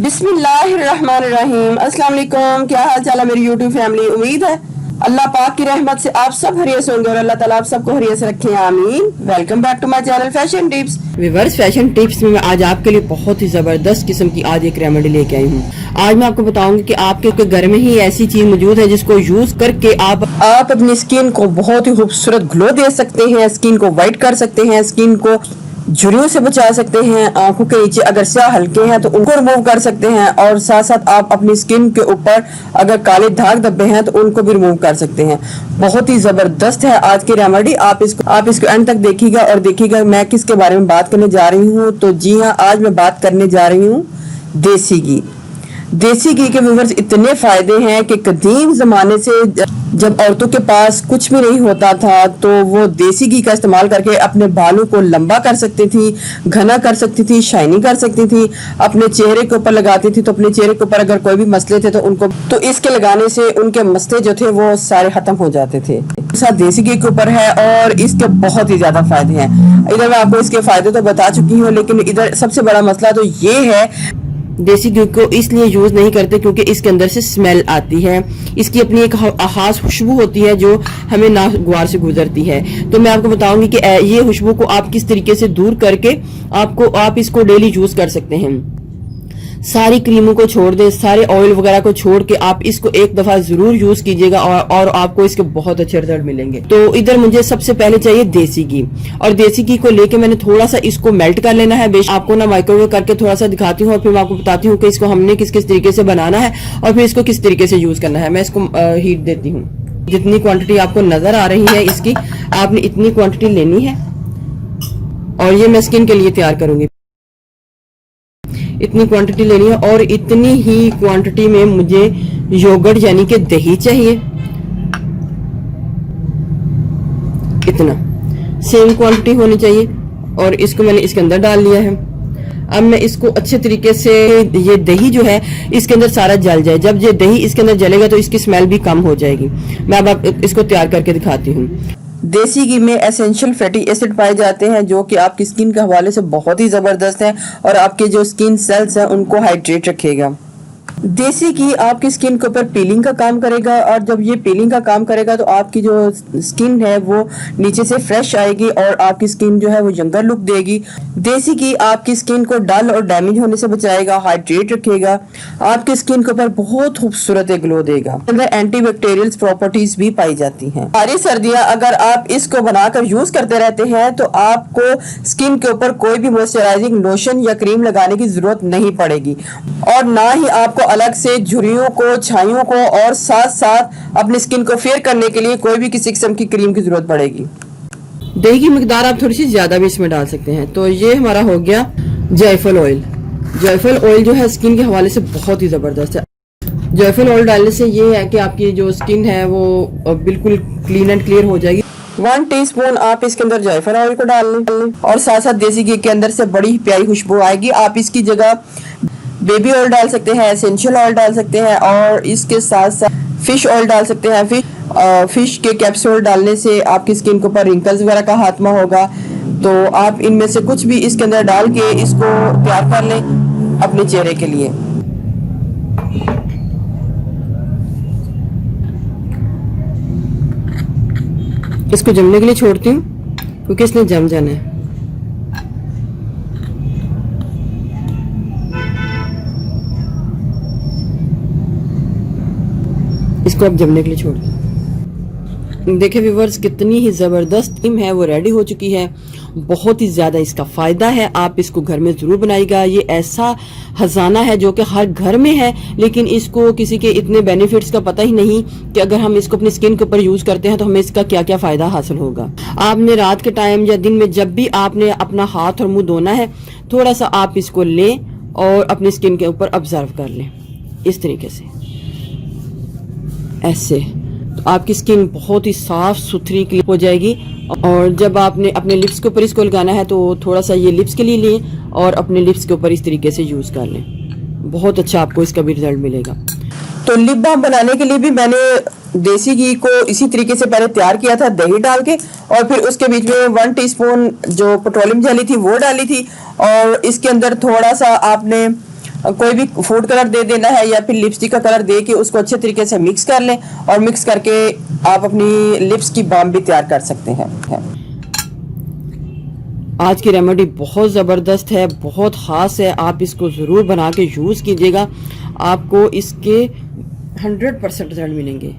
बिस्मिल्लाहिर्रहमानिर्रहीम। अस्सलाम वालेकुम। क्या हाल चाल है मेरी यूट्यूब फैमिली। उम्मीद है अल्लाह पाक की रहमत से आप सब हरियत होंगे और अल्लाह ताला आप सबको हरियत से रखे, आमीन। Welcome back to my channel fashion tips. Viewers, fashion tips में मैं आज आपके लिए बहुत ही जबरदस्त किस्म की आज एक रेमेडी लेके आई हूँ। आज मैं आपको बताऊंगी कि आपके घर में ही ऐसी चीज मौजूद है जिसको यूज करके आप अपनी स्किन को बहुत ही खूबसूरत ग्लो दे सकते हैं, स्किन को वाइट कर सकते हैं, स्किन को झुर्रियों से बचा सकते हैं, आंखों के नीचे अगर स्याह हल्के हैं तो उनको रिमूव कर सकते हैं, और साथ साथ आप अपनी स्किन के ऊपर अगर काले दाग धब्बे हैं तो उनको भी रिमूव कर सकते हैं। बहुत ही जबरदस्त है आज की रेमेडी। आप इसको एंड तक देखिएगा और देखिएगा मैं किसके बारे में बात करने जा रही हूँ। तो जी हाँ, आज मैं बात करने जा रही हूँ देसी घी। देसी घी के व्यूअर्स इतने फायदे हैं कि कदीम जमाने से जब औरतों के पास कुछ भी नहीं होता था तो वो देसी घी का इस्तेमाल करके अपने बालों को लंबा कर सकती थी, घना कर सकती थी, शाइनी कर सकती थी, अपने चेहरे के ऊपर लगाती थी। तो अपने चेहरे के ऊपर अगर कोई भी मसले थे तो इसके लगाने से उनके मसले जो थे वो सारे खत्म हो जाते थे। साथ देसी घी के ऊपर है और इसके बहुत ही ज्यादा फायदे हैं। इधर मैं आपको इसके फायदे तो बता चुकी हूँ, लेकिन इधर सबसे बड़ा मसला तो ये है, देसी घी को इसलिए यूज नहीं करते क्योंकि इसके अंदर से स्मेल आती है। इसकी अपनी एक खास खुशबू होती है जो हमें नागवार से गुजरती है। तो मैं आपको बताऊंगी कि ये खुशबू को आप किस तरीके से दूर करके आप इसको डेली यूज कर सकते हैं। सारी क्रीमों को छोड़ दें, सारे ऑयल वगैरह को छोड़ के आप इसको एक दफा जरूर यूज कीजिएगा और आपको इसके बहुत अच्छे रिजल्ट मिलेंगे। तो इधर मुझे सबसे पहले चाहिए देसी घी, और देसी घी को लेके मैंने थोड़ा सा इसको मेल्ट कर लेना है। आपको ना माइक्रोवेव करके थोड़ा सा दिखाती हूँ और फिर मैं आपको बताती हूँ कि इसको हमने किस किस तरीके से बनाना है और फिर इसको किस तरीके से यूज करना है। मैं इसको हीट देती हूँ। जितनी क्वांटिटी आपको नजर आ रही है इसकी, आपने इतनी क्वांटिटी लेनी है और ये मैं स्किन के लिए तैयार करूंगी। इतनी क्वांटिटी लेनी है और इतनी ही क्वांटिटी में मुझे योगर्ट यानी कि दही चाहिए। इतना सेम क्वांटिटी होनी चाहिए और इसको मैंने इसके अंदर डाल लिया है। अब मैं इसको अच्छे तरीके से, ये दही जो है इसके अंदर सारा जल जाए। जब ये दही इसके अंदर जलेगा तो इसकी स्मेल भी कम हो जाएगी। मैं अब इसको तैयार करके दिखाती हूँ। देसी घी में एसेंशियल फैटी एसिड पाए जाते हैं जो कि आपकी स्किन के हवाले से बहुत ही जबरदस्त है और आपके जो स्किन सेल्स हैं उनको हाइड्रेट रखेगा। देसी घी आपकी स्किन के ऊपर पीलिंग का काम करेगा और जब ये पीलिंग का काम करेगा तो आपकी जो स्किन है वो नीचे से फ्रेश आएगी और आपकी स्किन जो है वो यंगर लुक देगी। देसी घी आपकी स्किन को डल और डैमेज होने से बचाएगा, हाइड्रेट रखेगा, आपकी स्किन के ऊपर बहुत खूबसूरत ग्लो देगा। अंदर एंटीबैक्टीरियल प्रॉपर्टीज भी पाई जाती हैं। सारी सर्दियां अगर आप इसको बनाकर यूज करते रहते हैं तो आपको स्किन के ऊपर कोई भी मॉइस्चराइजिंग लोशन या क्रीम लगाने की जरूरत नहीं पड़ेगी और ना ही आपको अलग से झुर्रियों को, छाइयों को और साथ साथ अपनी स्किन को फेयर करने के लिए कोई भी किसी किस्म की क्रीम की जरूरत पड़ेगी। दही की मिकदार आप थोड़ी सी ज्यादा भी इसमें डाल सकते हैं। तो ये हमारा हो गया जायफल ऑयल। जायफल ऑयल जो है स्किन के हवाले से बहुत ही जबरदस्त है। जायफल ऑयल डालने से ये है कि आपकी जो स्किन है वो बिल्कुल क्लीन एंड क्लियर हो जाएगी। 1 टीस्पून आप इसके अंदर जायफल ऑयल को डाल लें और साथ साथ देसी घी के अंदर से बड़ी प्यारी खुशबू आएगी। आप इसकी जगह बेबी ऑयल डाल सकते हैं, एसेंशियल ऑयल डाल सकते हैं और इसके साथ साथ फिश ऑयल डाल सकते हैं। फिश के कैप्सूल डालने से आपकी स्किन के ऊपर रिंकल्स वगैरह का खात्मा होगा। तो आप इनमें से कुछ भी इसके अंदर डाल के इसको तैयार कर लें अपने चेहरे के लिए। इसको जमने के लिए छोड़ती हूँ क्योंकि इसने जम जाना है। इसको अब जमने के लिए छोड़ दें। देखिए व्यूअर्स, कितनी ही जबरदस्त क्रीम है वो रेडी हो चुकी है। बहुत ही ज्यादा इसका फायदा है, आप इसको घर में जरूर बनाइएगा। ये ऐसा खजाना है जो कि हर घर में है, लेकिन इसको किसी के इतने बेनिफिट्स का पता ही नहीं कि अगर हम इसको अपनी स्किन के ऊपर यूज करते हैं तो हमें इसका क्या क्या फायदा हासिल होगा। आपने रात के टाइम या दिन में जब भी आपने अपना हाथ और मुंह धोना है, थोड़ा सा आप इसको लें और अपनी स्किन के ऊपर ऑब्जर्व कर लें इस तरीके से, ऐसे। तो आपकी स्किन बहुत ही साफ सुथरी क्लीन हो जाएगी। और जब आपने अपने लिप्स के ऊपर इसको लगाना है तो थोड़ा सा ये लिप्स के लिए लें और अपने लिप्स के ऊपर इस तरीके से यूज कर लें। बहुत अच्छा आपको इसका भी रिजल्ट मिलेगा। तो लिप बाम बनाने के लिए भी मैंने देसी घी को इसी तरीके से पहले तैयार किया था, दही डाल के, और फिर उसके बीच में 1 टीस्पून जो पेट्रोलियम जेली थी वो डाली थी और इसके अंदर थोड़ा सा आपने कोई भी फूड कलर दे देना है या फिर लिपस्टिक का कलर दे के उसको अच्छे तरीके से मिक्स कर लें और मिक्स करके आप अपनी लिप्स की बाम भी तैयार कर सकते हैं। आज की रेमेडी बहुत ज़बरदस्त है, बहुत ख़ास है, आप इसको ज़रूर बना के यूज़ कीजिएगा, आपको इसके 100% रिजल्ट मिलेंगे।